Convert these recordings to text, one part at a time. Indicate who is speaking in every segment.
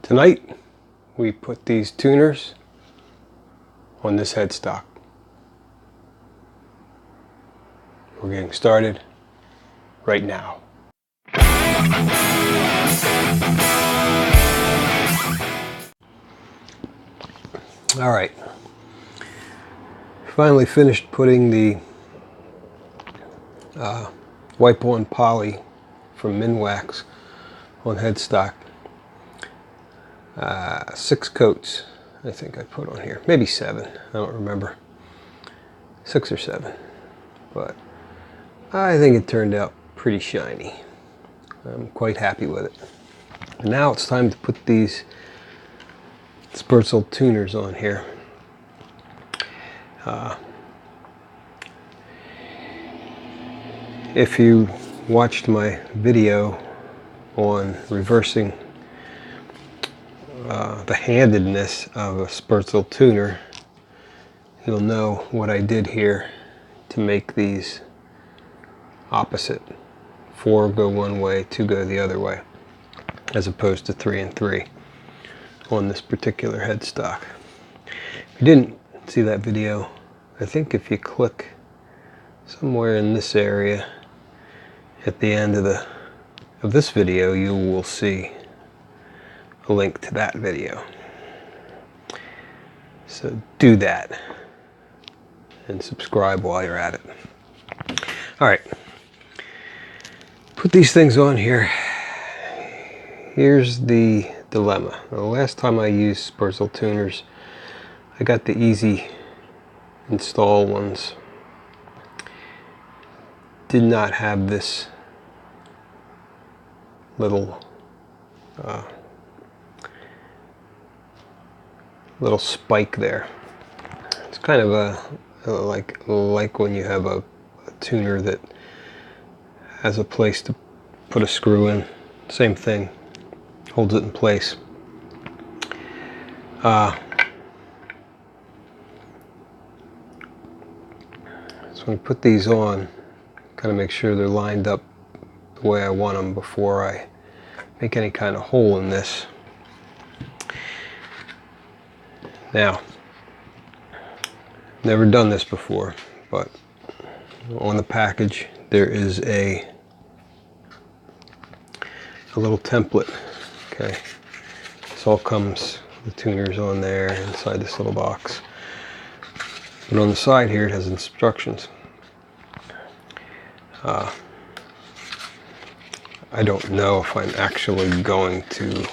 Speaker 1: Tonight we put these tuners on this headstock. We're getting started right now. All right, finally finished putting the wipe-on poly from Minwax on headstock. 6 coats I think I put on here, maybe 7, I don't remember, 6 or 7, but I think it turned out pretty shiny. I'm quite happy with it. And now it's time to put these Sperzel Tuners on here. If you watched my video on reversing the handedness of a Sperzel tuner, you'll know what I did here to make these opposite. 4 go one way, 2 go the other way, as opposed to 3 and 3 on this particular headstock. If you didn't see that video, I think if you click somewhere in this area at the end of this video, you will see a link to that video. So do that and subscribe while you're at it. All right, put these things on here. Here's the dilemma. The last time I used Sperzel Tuners, I got the easy install ones. Did not have this little little spike there. It's kind of like when you have a tuner that has a place to put a screw in. Same thing, holds it in place. So when I put these on, kind of make sure they're lined up the way I want them before I make any kind of hole in this. Now, never done this before, but on the package there is a little template. Okay, this all comes, the tuners on there inside this little box, but on the side here it has instructions. I don't know if I'm actually going to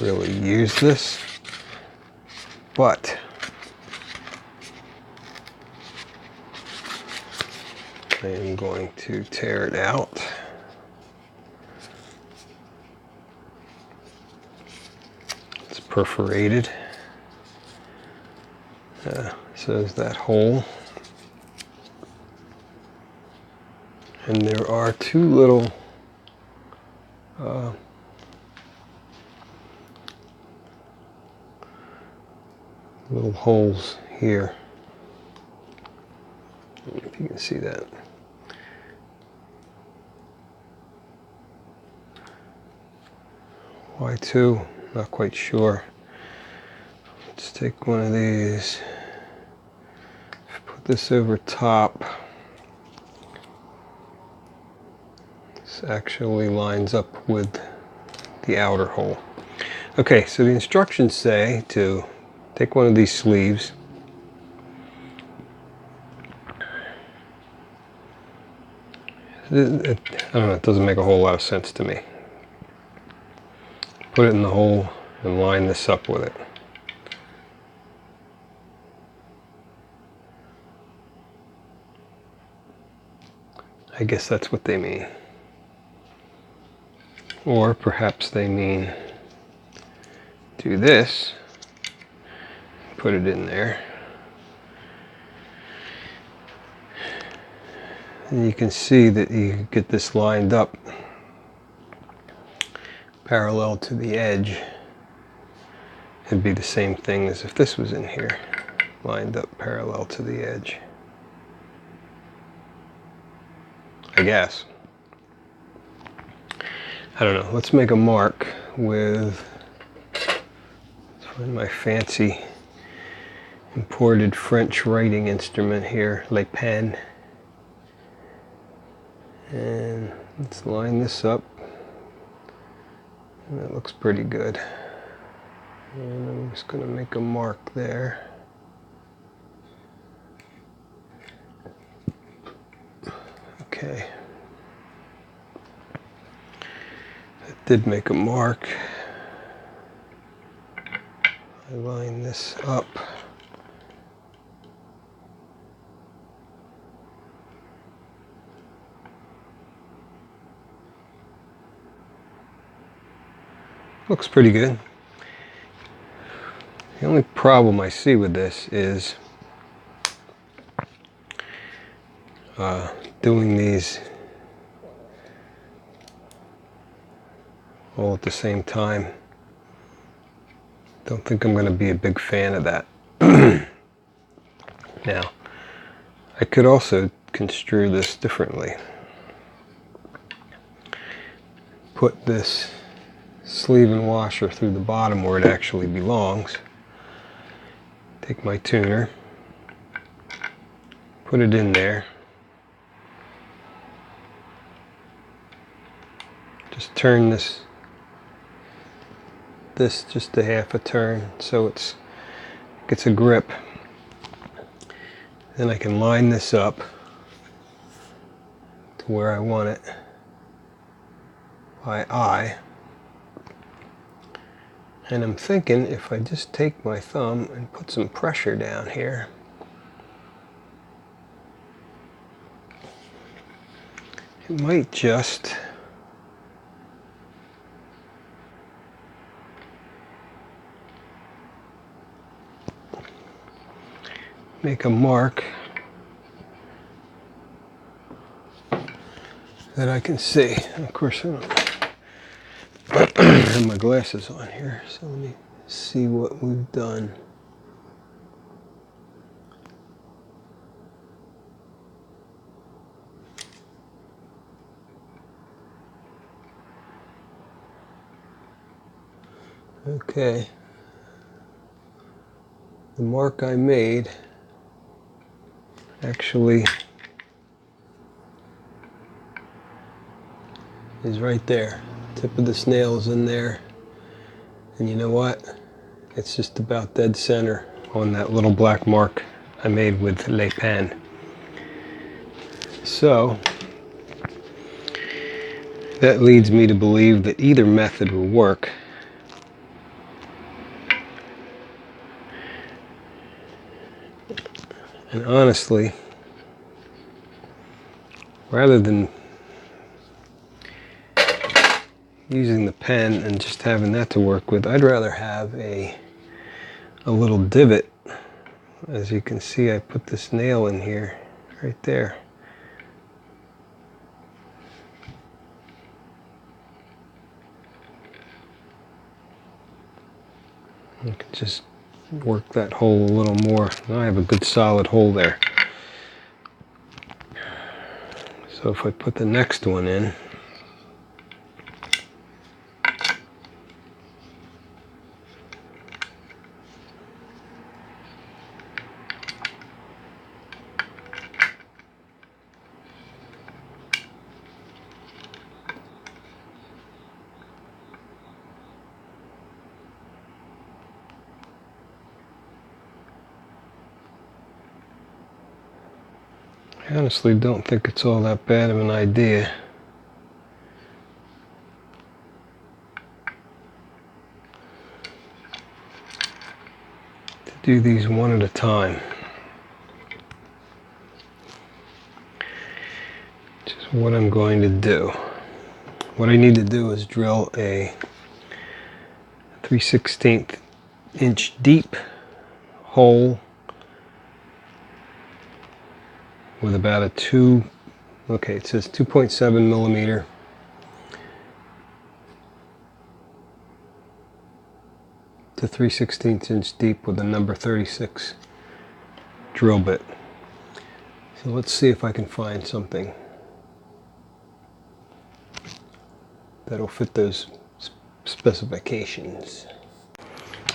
Speaker 1: really use this, but I am going to tear it out. It's perforated. So is that hole. And there are 2 little little holes here. I don't know if you can see that. Why 2? Not quite sure. Let's take one of these, put this over top. This actually lines up with the outer hole. Okay, so the instructions say to take one of these sleeves, I don't know, it doesn't make a whole lot of sense to me. Put it in the hole and line this up with it. I guess that's what they mean. Or perhaps they mean do this, put it in there, and you can see that you get this lined up parallel to the edge. It'd be the same thing as if this was in here, lined up parallel to the edge, I guess. I don't know. Let's make a mark with And my fancy imported French writing instrument here, Le Pen. And let's line this up. And that looks pretty good. And I'm just going to make a mark there. Okay. That did make a mark. I line this up. Looks pretty good. The only problem I see with this is doing these all at the same time. Don't think I'm going to be a big fan of that. Now, I could also construe this differently. Put this sleeve and washer through the bottom where it actually belongs. Take my tuner, put it in there. Just turn this just a half a turn so it gets a grip. Then I can line this up to where I want it by eye. And I'm thinking if I just take my thumb and put some pressure down here, it might just make a mark that I can see. Of course, I don't have my glasses on here, so let me see what we've done. Okay, the mark I made actually is right there. Tip of the snail is in there, and you know what? It's just about dead center on that little black mark I made with Le Pen. So that leads me to believe that either method will work. And honestly, rather than using the pen and just having that to work with, I'd rather have a little divot. As you can see, I put this nail in here, right there. I can just work that hole a little more. Now I have a good solid hole there. So if I put the next one in, I honestly don't think it's all that bad of an idea to do these one at a time. Which is what I'm going to do. What I need to do is drill a 3/16 inch deep hole with about a it says 2.7 millimeter to 3/16 inch deep with a number 36 drill bit. So let's see if I can find something that'll fit those specifications.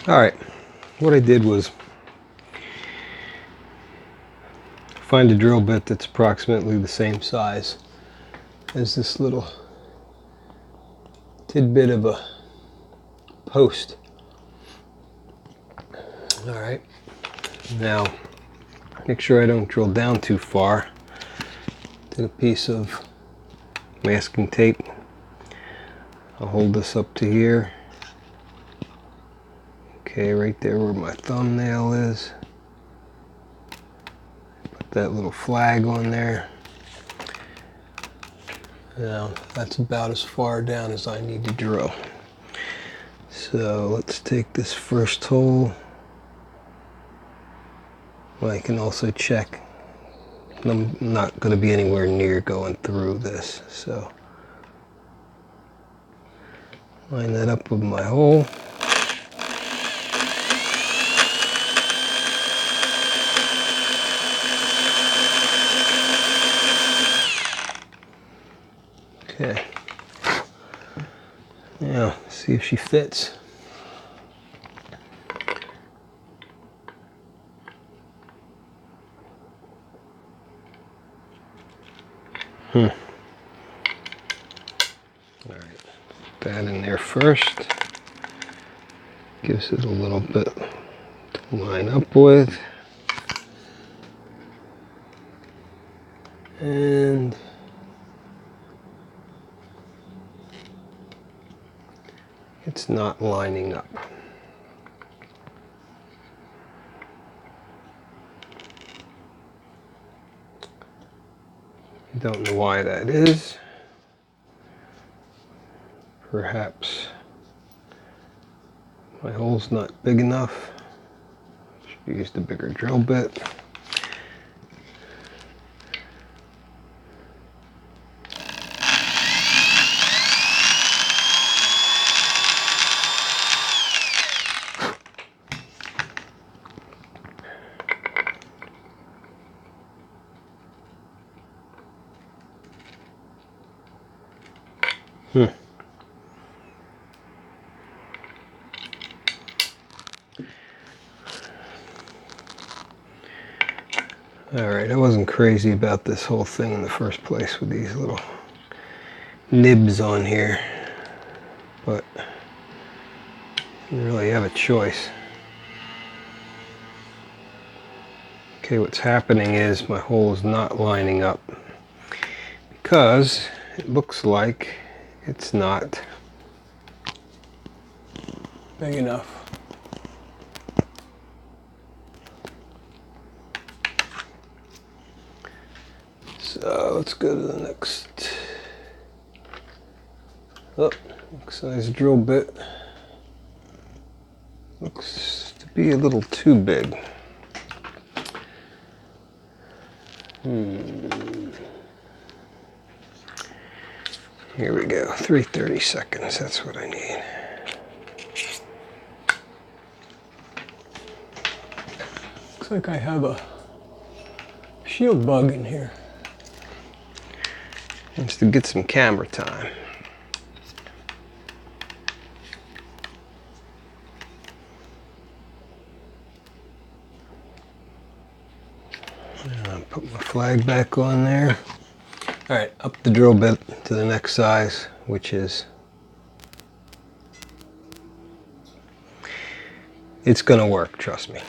Speaker 1: All right. what I did was find a drill bit that's approximately the same size as this little tidbit of a post. Alright, now make sure I don't drill down too far. Take a piece of masking tape. I'll hold this up to here. Okay, right there where my thumbnail is. Put that little flag on there. Now, that's about as far down as I need to drill. So let's take this first hole. Well, I can also check. I'm not going to be anywhere near going through this, so line that up with my hole. Okay. Now, see if she fits. All right, put that in there first. Gives it a little bit to line up with. And it's not lining up. Don't know why that is. Perhaps my hole's not big enough. Should use the bigger drill bit. Alright, I wasn't crazy about this whole thing in the first place with these little nibs on here, but you really have a choice. Okay, what's happening is my hole is not lining up because it looks like it's not big enough. So let's go to the next size drill bit. Looks to be a little too big. Here we go, 3/32, that's what I need. Looks like I have a shield bug in here. Just to get some camera time. And I'll put my flag back on there. All right, up the drill bit to the next size, which is, it's gonna work, trust me.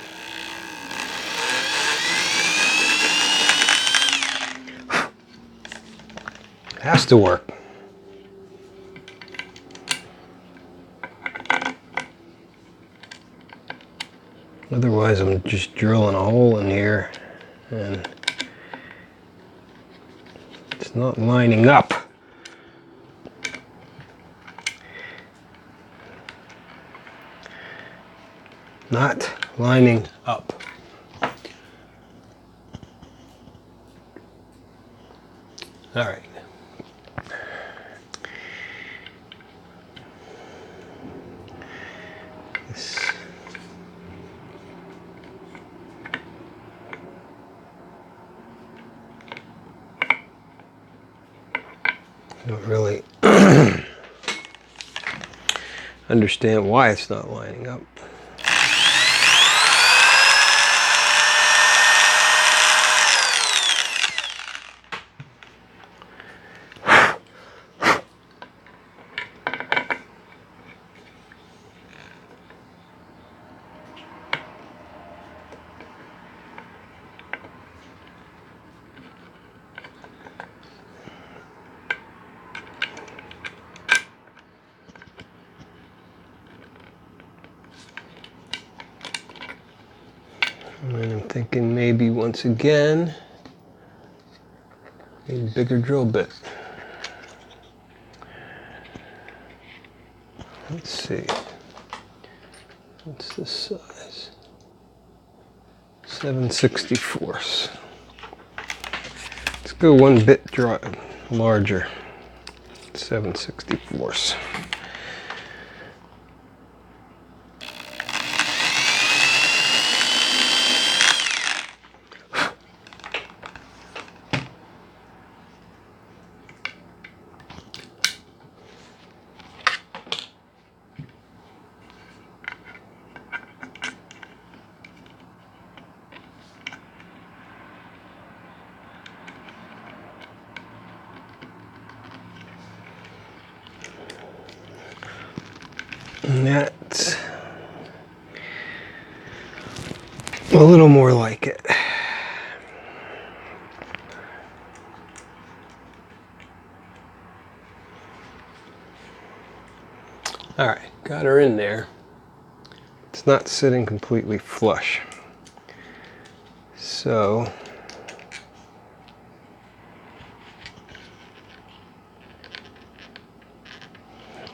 Speaker 1: Has to work. Otherwise, I'm just drilling a hole in here and it's not lining up. Not lining up. All right. I don't really understand why it's not lining up. And I'm thinking maybe once again, a bigger drill bit. Let's see. What's this size? 7/64. Let's go one bit larger. 7/64. And that's a little more like it. All right, got her in there. It's not sitting completely flush. So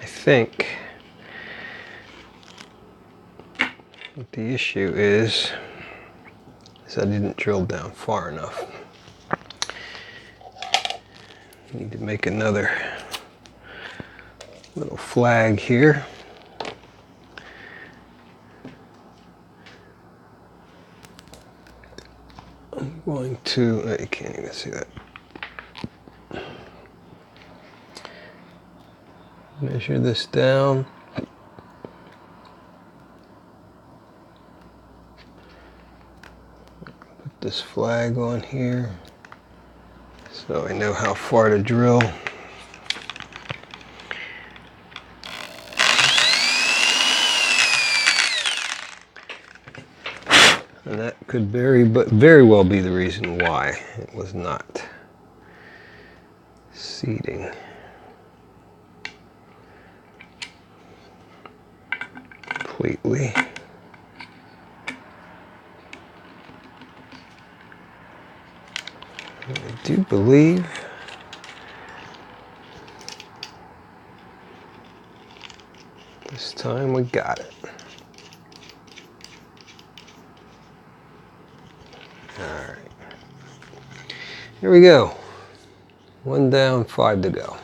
Speaker 1: I think what the issue is I didn't drill down far enough. Need to make another little flag here. I'm going to, you can't even see that. Measure this down. Put this flag on here so I know how far to drill. And that could very well be the reason why it was not seating completely. I do believe this time we got it. Alright. Here we go. 1 down, 5 to go.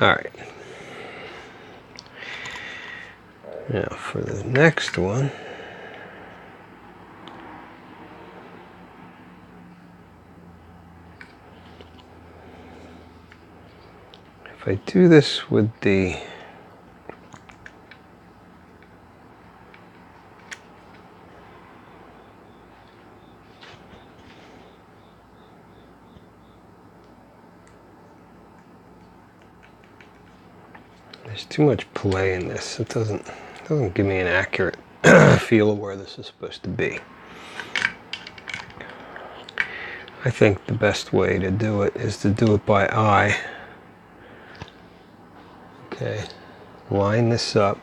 Speaker 1: Alright. Now for the next one, if I do this with the there's too much play in this. It doesn't give me an accurate feel of where this is supposed to be. I think the best way to do it is to do it by eye. Okay, line this up.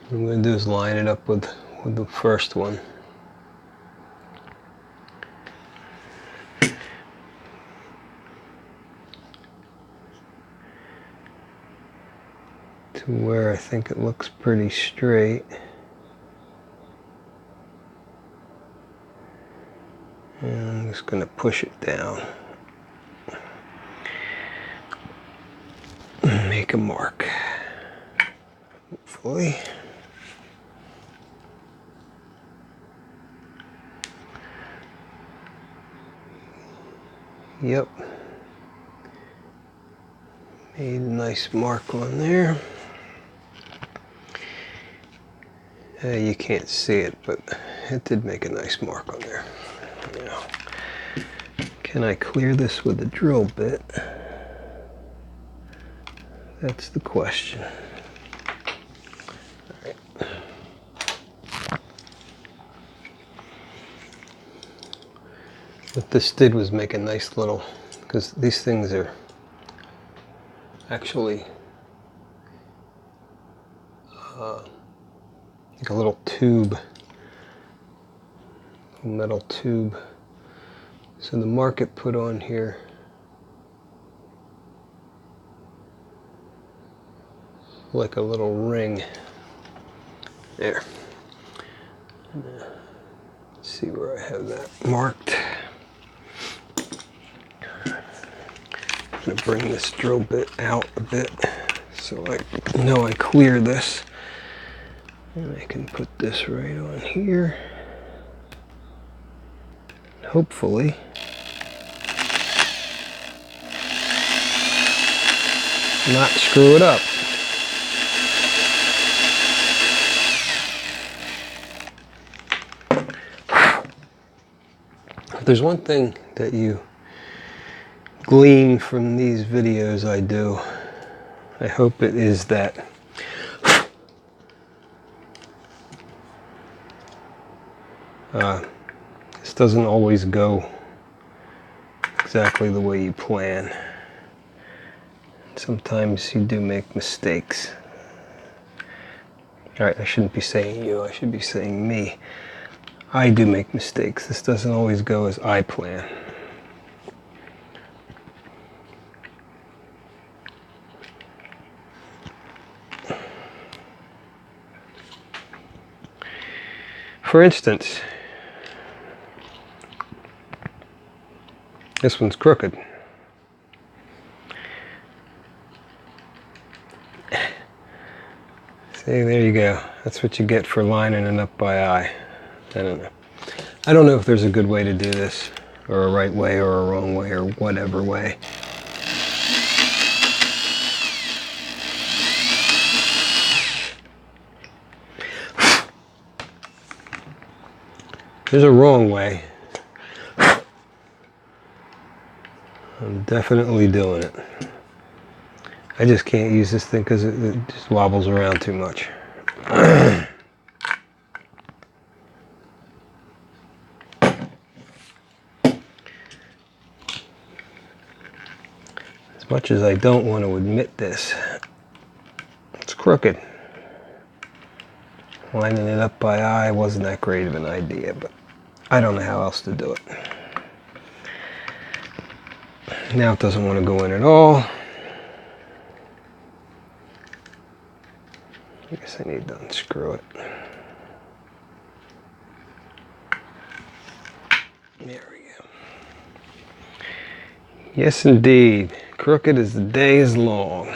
Speaker 1: What I'm going to do is line it up with the first one. To where I think it looks pretty straight. And I'm just going to push it down. Make a mark. Hopefully. Yep. Made a nice mark on there. You can't see it, but it did make a nice mark on there. Now, can I clear this with a drill bit? That's the question. All right. What this did was make a nice little, because these things are actually like a little tube metal tube. So the market put on here like a little ring. There. Let's see where I have that marked. I'm going to bring this drill bit out a bit so I know I clear this. And I can put this right on here. Hopefully not screw it up. If there's one thing that you glean from these videos I do, I hope it is that this doesn't always go exactly the way you plan. Sometimes you do make mistakes. Alright, I shouldn't be saying you, I should be saying me. I do make mistakes. This doesn't always go as I plan. For instance, this one's crooked. See, there you go. That's what you get for lining it up by eye. I don't know. I don't know if there's a good way to do this, or a right way, or a wrong way, or whatever way. There's a wrong way. I'm definitely doing it. I just can't use this thing because it just wobbles around too much. As much as I don't want to admit this, it's crooked. Lining it up by eye wasn't that great of an idea, but I don't know how else to do it. Now it doesn't want to go in at all. I guess I need to unscrew it. There we go. Yes, indeed. Crooked as the day is long.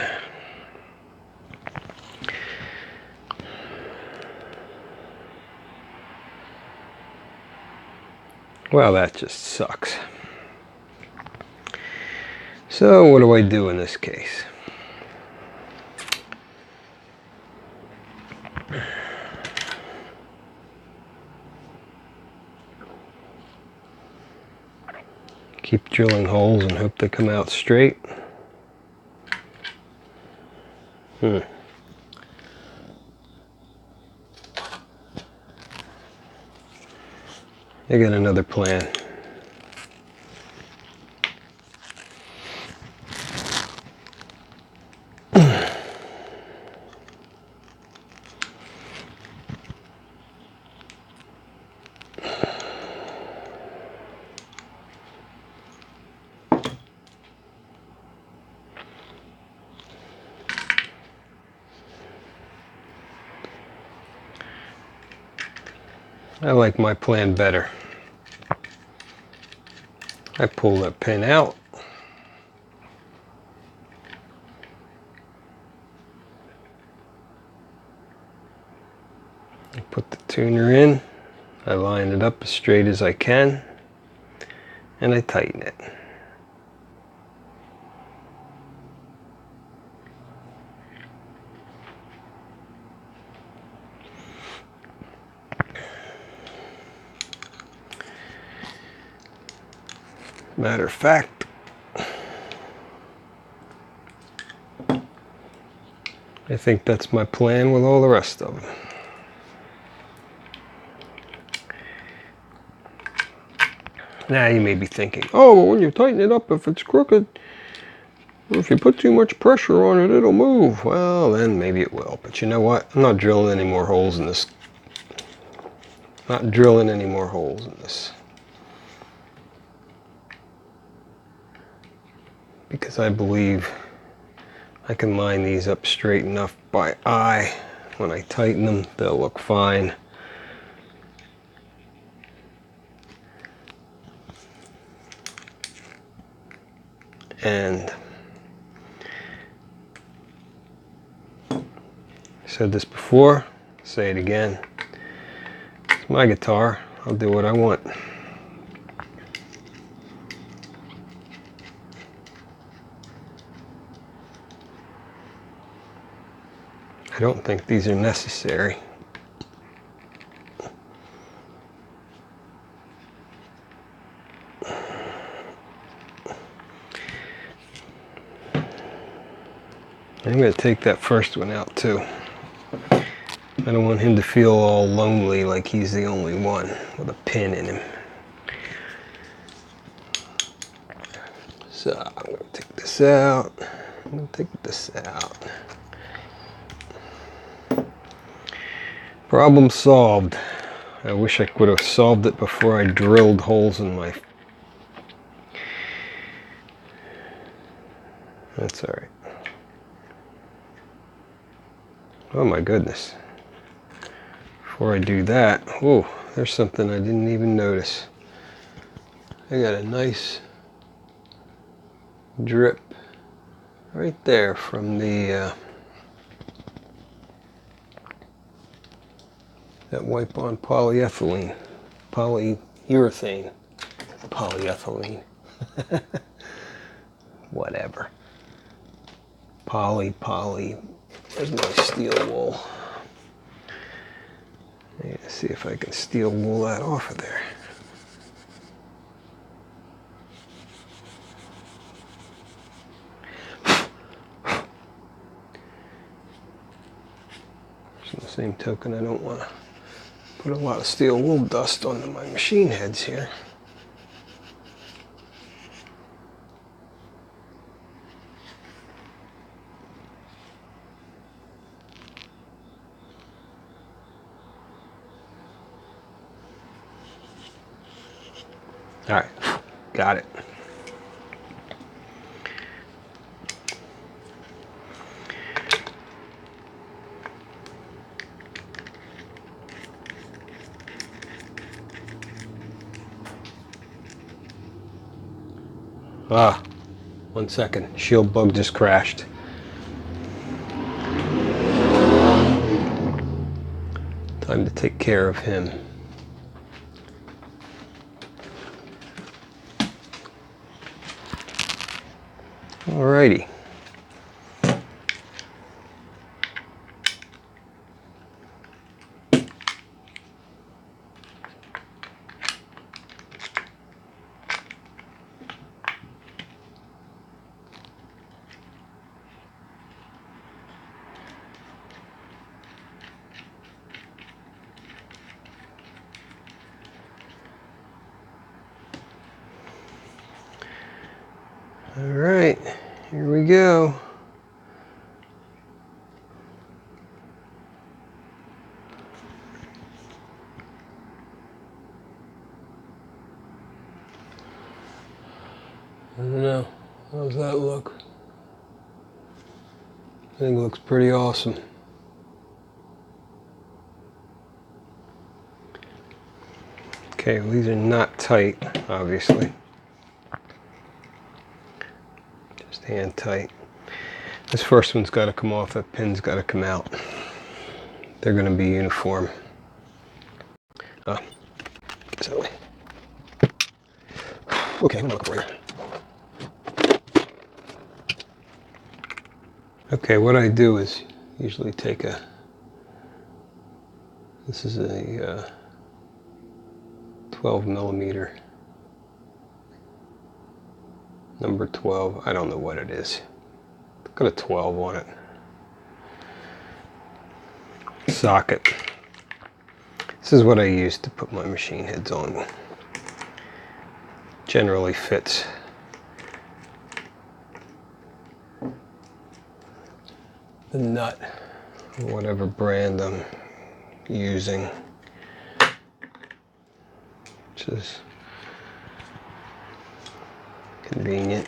Speaker 1: Well, that just sucks. So what do I do in this case? Keep drilling holes and hope they come out straight. I got another plan. I like my plan better. I pull that pin out. I put the tuner in. I line it up as straight as I can. And I tighten it. Matter of fact, I think that's my plan with all the rest of them. Now you may be thinking, oh, well, when you tighten it up, if it's crooked, if you put too much pressure on it, it'll move. Well, then maybe it will. But you know what? I'm not drilling any more holes in this Not drilling any more holes in this, because I believe I can line these up straight enough by eye. When I tighten them, they'll look fine. And I said this before, say it again. It's my guitar. I'll do what I want. I don't think these are necessary. I'm going to take that first one out too. I don't want him to feel all lonely like he's the only one with a pin in him. So I'm going to take this out. I'm going to take this out. Problem solved. I wish I could have solved it before I drilled holes in my... That's all right. Oh my goodness. Before I do that, oh, there's something I didn't even notice. I got a nice drip right there from the that wipe-on polyethylene, polyurethane, polyethylene, whatever. Poly. There's my steel wool. Let's see if I can steel wool that off of there. On the same token, I don't want to put a lot of steel wool dust onto my machine heads here. All right, got it. Ah, 1 second. Shield bug just crashed. Time to take care of him. Alrighty. All right, here we go. I don't know, how's that look? I think it looks pretty awesome. Okay, well, these are not tight, obviously. Just hand tight. This first one's got to come off, that pin's got to come out. They're going to be uniform. Get that way. Okay, I'm going to look for you. Okay, what I do is usually take this is a 12 millimeter, number 12, I don't know what it is. It's got a 12 on it. Socket. This is what I use to put my machine heads on. Generally fits. The nut, whatever brand I'm using. which is convenient.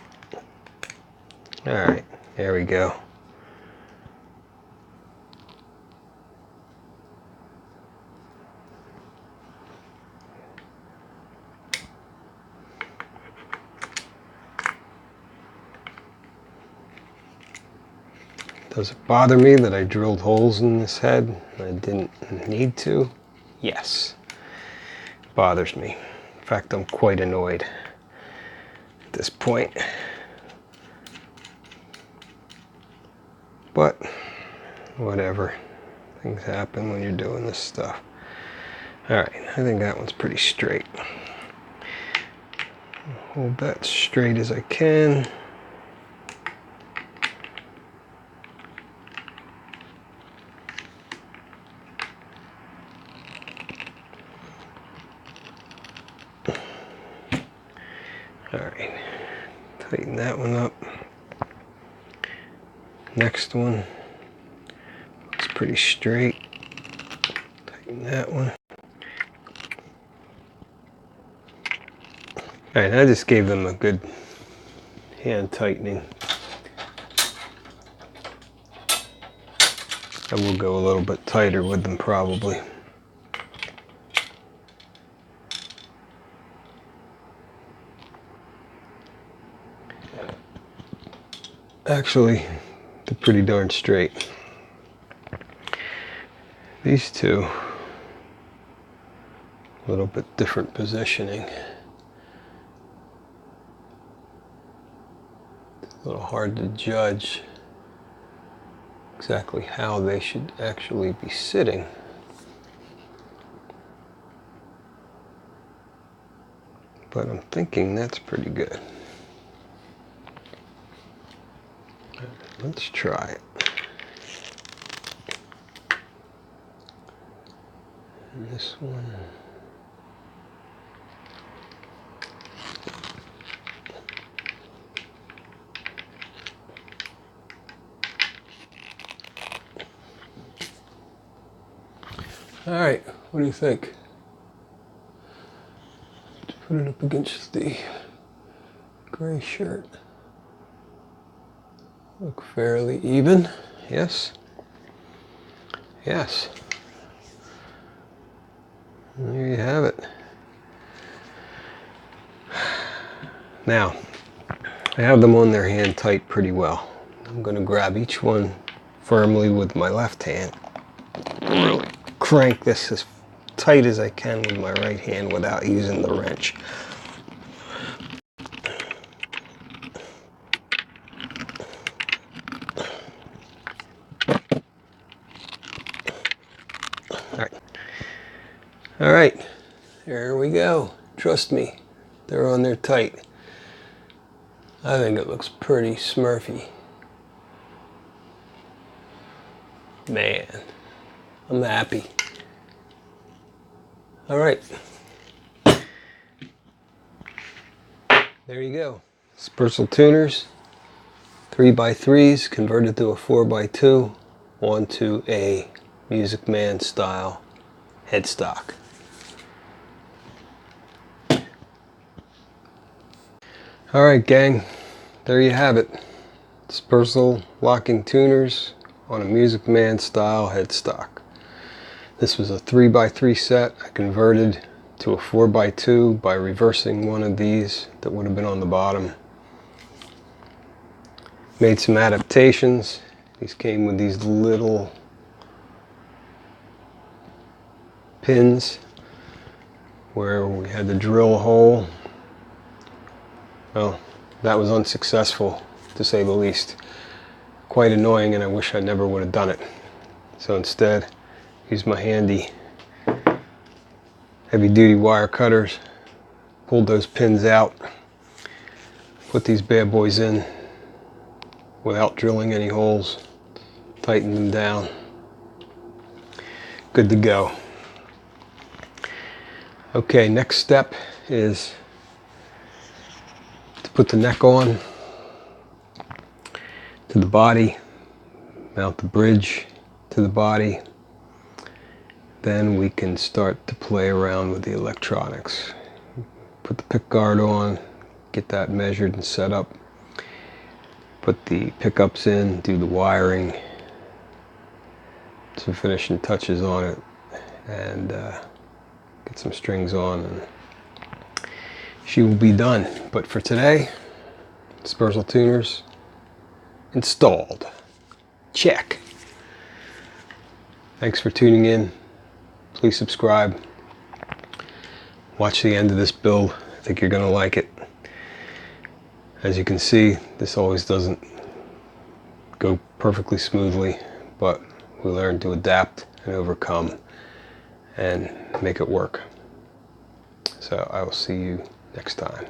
Speaker 1: Alright, there we go. Does it bother me that I drilled holes in this head and I didn't need to? Yes. It bothers me. In fact, I'm quite annoyed at this point. But whatever. Things happen when you're doing this stuff. Alright, I think that one's pretty straight. Hold that straight as I can. Alright, tighten that one up. Next one looks pretty straight. Tighten that one. Alright, I just gave them a good hand tightening. I will go a little bit tighter with them probably. Actually, they're pretty darn straight. These two, a little bit different positioning. It's a little hard to judge exactly how they should actually be sitting. But I'm thinking that's pretty good. Let's try it. And this one. All right, what do you think? Let's put it up against the gray shirt. Look fairly even, yes? Yes. And there you have it. Now, I have them on their hand tight pretty well. I'm going to grab each one firmly with my left hand. Really crank this as tight as I can with my right hand without using the wrench. All right, there we go. Trust me, they're on there tight. I think it looks pretty smurfy. Man, I'm happy. All right. There you go. Sperzel Tuners, 3x3s converted to a 4x2 onto a Music Man style headstock. Alright gang, there you have it. Sperzel locking tuners on a Music Man style headstock. This was a 3x3 set. I converted to a 4x2 by reversing one of these that would have been on the bottom. Made some adaptations. These came with these little pins where we had to drill a hole. Well, that was unsuccessful, to say the least. Quite annoying, and I wish I never would have done it. So instead, used my handy heavy-duty wire cutters, pulled those pins out, put these bad boys in without drilling any holes, tightened them down. Good to go. Okay, next step is to put the neck on to the body, mount the bridge to the body. Then we can start to play around with the electronics. put the pick guard on, get that measured and set up, put the pickups in, do the wiring, some finishing touches on it, and get some strings on, and she will be done. But for today, Sperzel Tuners installed. Check. Thanks for tuning in. Please subscribe. Watch the end of this build. I think you're going to like it. As you can see, this always doesn't go perfectly smoothly, but we learn to adapt and overcome and make it work. So I will see you next time.